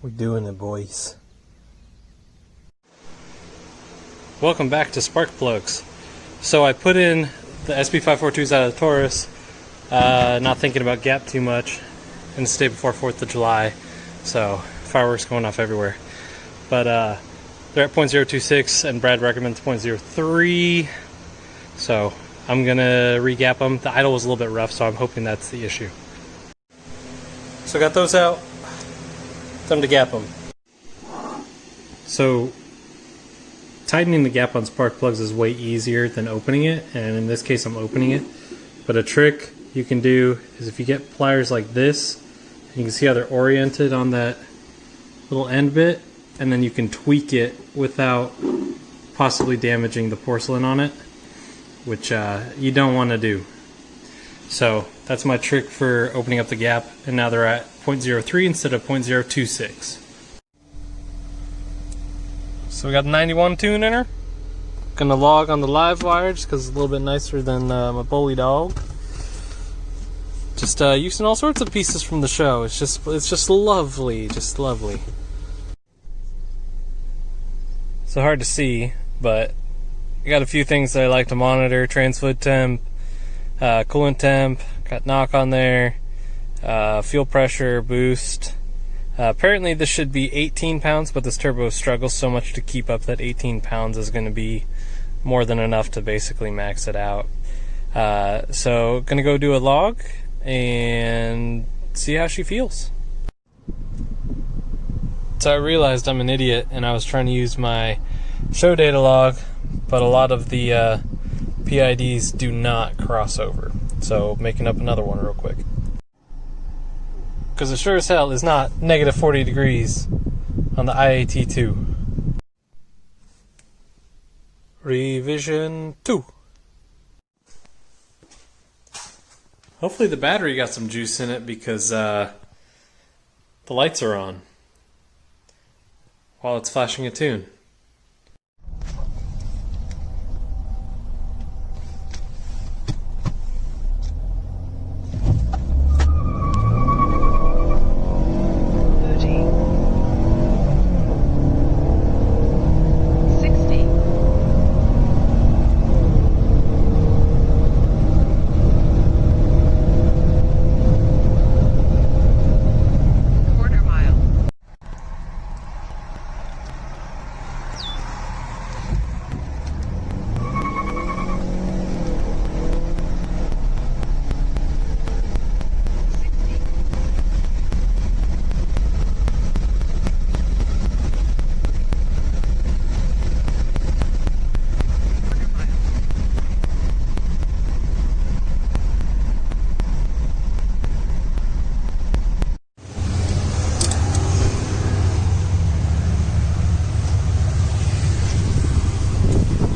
We're doing it, boys. Welcome back to Spark Plugs. So I put in the SB542s out of the Taurus, not thinking about gap too much, and stay before 4th of July, so fireworks going off everywhere. But they're at 0.026 and Brad recommends 0.03, so I'm gonna re-gap them. The idle was a little bit rough, so I'm hoping that's the issue. So got those out, time to gap them. So tightening the gap on spark plugs is way easier than opening it, and in this case I'm opening it. But a trick you can do is if you get pliers like this, you can see how they're oriented on that little end bit, and then you can tweak it without possibly damaging the porcelain on it, which you don't want to do. So that's my trick for opening up the gap, and now they're at 0.03 instead of 0.026. So we got the 91 tune in her. Gonna log on the live wire just because it's a little bit nicer than my bully dog. Just using all sorts of pieces from the show. It's just lovely, just lovely. So hard to see, but I got a few things that I like to monitor: trans fluid temp, coolant temp, got knock on there, fuel pressure, boost. Apparently this should be 18 pounds, but this turbo struggles so much to keep up that 18 pounds is going to be more than enough to basically max it out. So gonna go do a log and see how she feels. So I realized I'm an idiot and I was trying to use my show data log, but a lot of the PIDs do not cross over. So making up another one real quick. Because it sure as hell is not negative 40 degrees on the IAT2. Revision 2. Hopefully the battery got some juice in it because the lights are on while it's flashing a tune.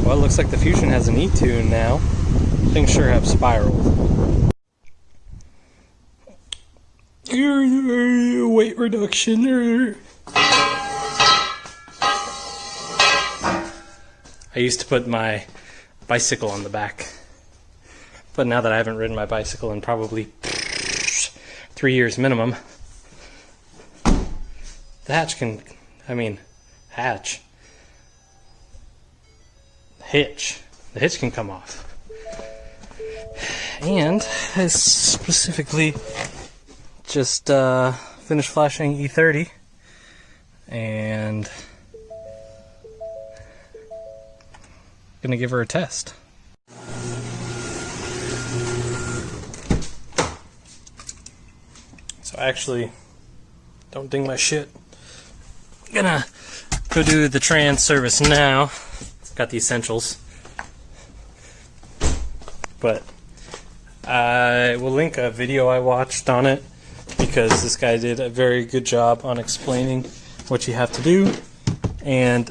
Well, it looks like the Fusion has an E-tune now. Things sure have spiraled. Weight reduction. I used to put my bicycle on the back, but now that I haven't ridden my bicycle in probably 3 years minimum, the hitch can come off. And I specifically just finished flashing E30 and gonna give her a test. So actually, don't ding my shit. I'm gonna go do the trans service now. Got the essentials, but I will link a video I watched on it because this guy did a very good job on explaining what you have to do, and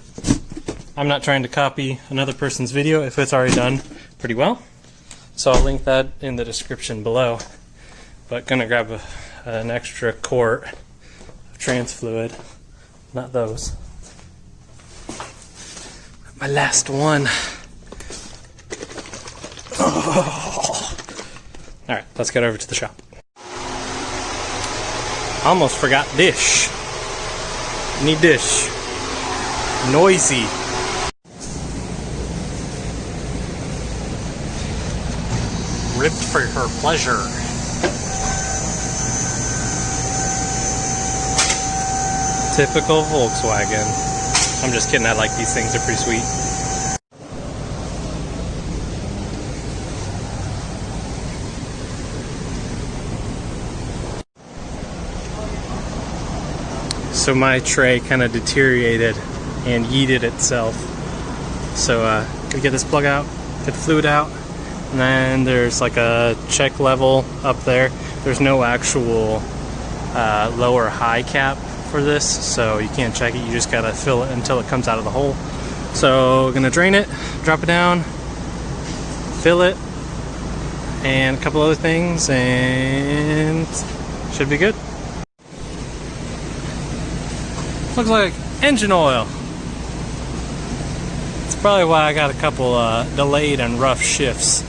I'm not trying to copy another person's video if it's already done pretty well, so I'll link that in the description below. But gonna grab an extra quart of trans fluid, not those. My last one. Oh. Alright, let's get over to the shop. Almost forgot dish. Any dish. Noisy. Ripped for her pleasure. Typical Volkswagen. I'm just kidding, I like these things, they're pretty sweet. So my tray kind of deteriorated and yeeted itself. So gonna get this plug out, get the fluid out, and then there's like a check level up there. There's no actual low or high cap for this, so you can't check it, you just gotta fill it until it comes out of the hole. So gonna drain it, drop it down, fill it, and a couple other things, and should be good. Looks like engine oil. It's probably why I got a couple delayed and rough shifts.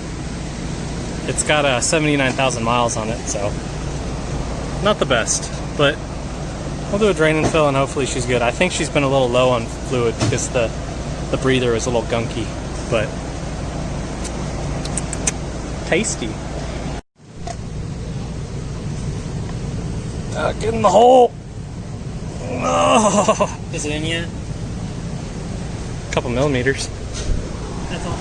It's got 79,000 miles on it, so not the best, but I'll do a drain and fill and hopefully she's good. I think she's been a little low on fluid because the breather is a little gunky, but tasty. Get in the hole. Oh. Is it in yet? A couple millimeters. That's all.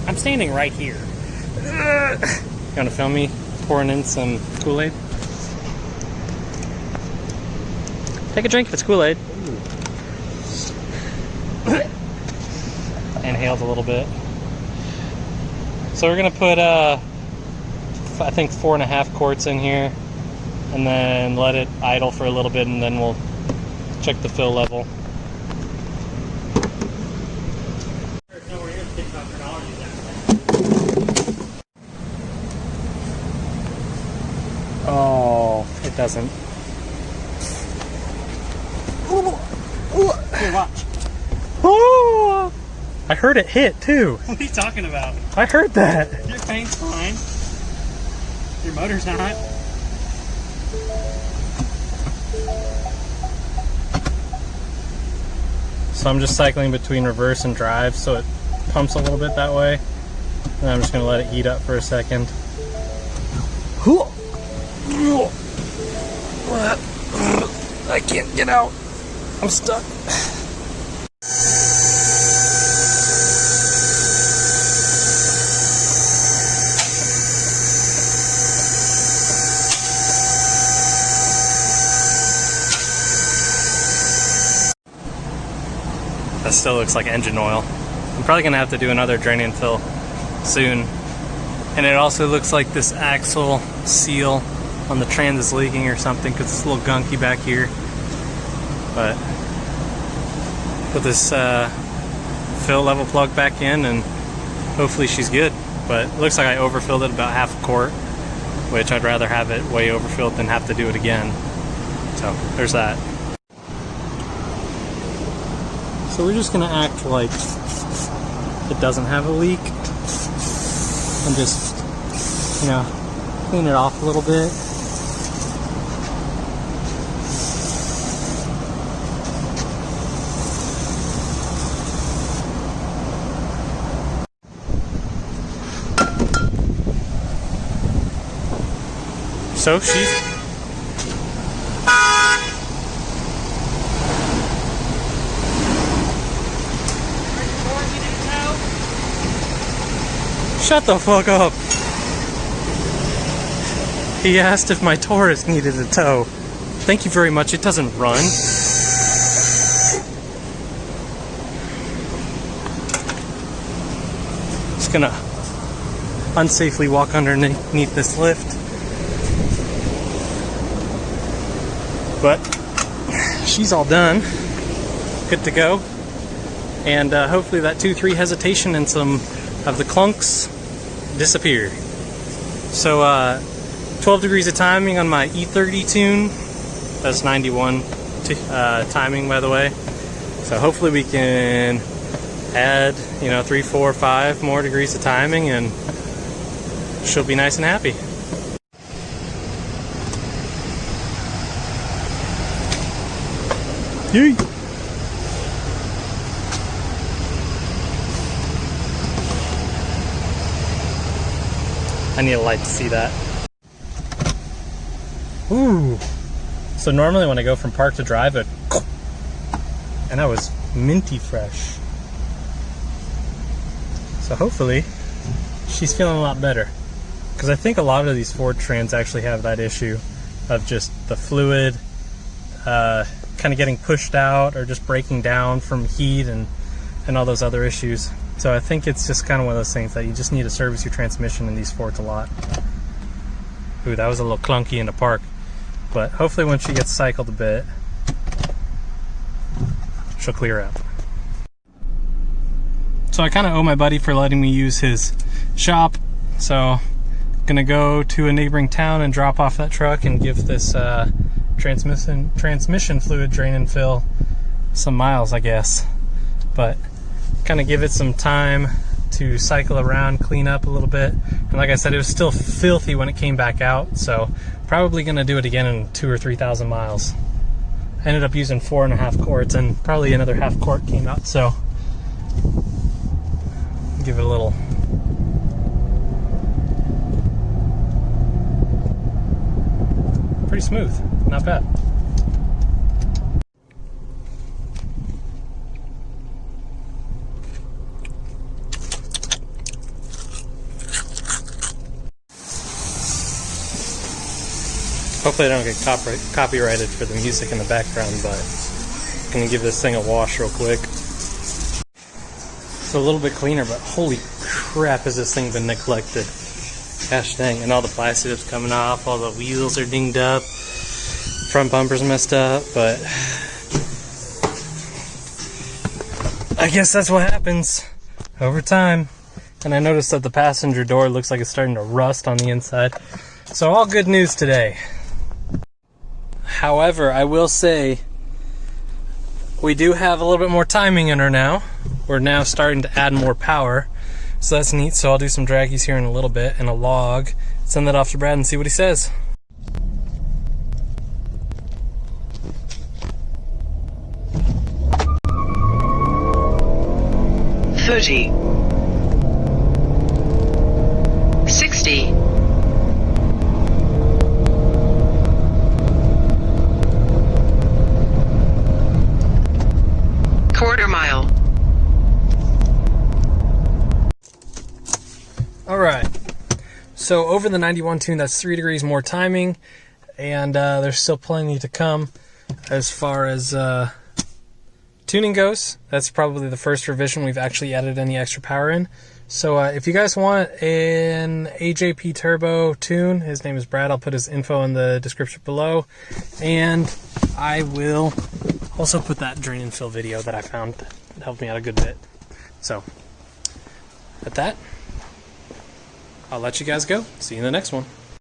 I'm standing right here. You want to film me pouring in some Kool-Aid? Take a drink if it's Kool-Aid. Inhaled a little bit. So we're gonna put I think 4.5 quarts in here, and then let it idle for a little bit, and then we'll check the fill level. Oh, it doesn't. Here, watch. Oh! I heard it hit too. What are you talking about? I heard that. Your paint's fine. Your motor's not. So I'm just cycling between reverse and drive so it pumps a little bit that way. And I'm just going to let it heat up for a second. I can't get out. I'm stuck. That still looks like engine oil. I'm probably gonna have to do another drain and fill soon. And it also looks like this axle seal on the trans is leaking or something because it's a little gunky back here. But put this fill level plug back in and hopefully she's good. But it looks like I overfilled it about half a quart, which I'd rather have it way overfilled than have to do it again. So there's that. So we're just gonna act like it doesn't have a leak and just, you know, clean it off a little bit. So she's shut the fuck up. He asked if my Taurus needed a tow. Thank you very much, it doesn't run. Just gonna unsafely walk underneath this lift. But she's all done. Good to go. And hopefully that 2-3 hesitation and some of the clunks disappear. So 12 degrees of timing on my E30 tune, That's 91 timing, by the way. So hopefully we can add, 3, 4, 5 more degrees of timing, and she'll be nice and happy. Yay! I need a light to see that. Ooh! So normally when I go from park to drive, and that was minty fresh. So hopefully she's feeling a lot better. Because I think a lot of these Ford Trans actually have that issue of just the fluid kind of getting pushed out or just breaking down from heat and all those other issues. So I think it's just kind of one of those things that you just need to service your transmission in these Fords a lot. Ooh, that was a little clunky in the park. But hopefully when she gets cycled a bit, she'll clear out. So I kind of owe my buddy for letting me use his shop. So gonna go to a neighboring town and drop off that truck and give this transmission fluid drain and fill some miles, I guess. But kind of give it some time to cycle around, clean up a little bit. And like I said, it was still filthy when it came back out, so probably gonna do it again in 2,000 or 3,000 miles. I ended up using 4.5 quarts, and probably another half quart came out, so give it a little. Pretty smooth, not bad. Hopefully I don't get copyrighted for the music in the background, but I'm going to give this thing a wash real quick. It's a little bit cleaner, but holy crap has this thing been neglected. Gosh dang, and all the plastic is coming off, all the wheels are dinged up, front bumper's messed up, but I guess that's what happens over time. And I noticed that the passenger door looks like it's starting to rust on the inside. So all good news today. However, I will say we do have a little bit more timing in her now. We're now starting to add more power, so that's neat. So I'll do some draggies here in a little bit and a log, send that off to Brad and see what he says. $30, $60, quarter mile. All right, so over the 91 tune, that's 3 degrees more timing, and there's still plenty to come as far as tuning goes. That's probably the first revision we've actually added any extra power in. So if you guys want an AJP Turbo tune, his name is Brad. I'll put his info in the description below, and I will also put that drain and fill video that I found that helped me out a good bit. So at that, I'll let you guys go. See you in the next one.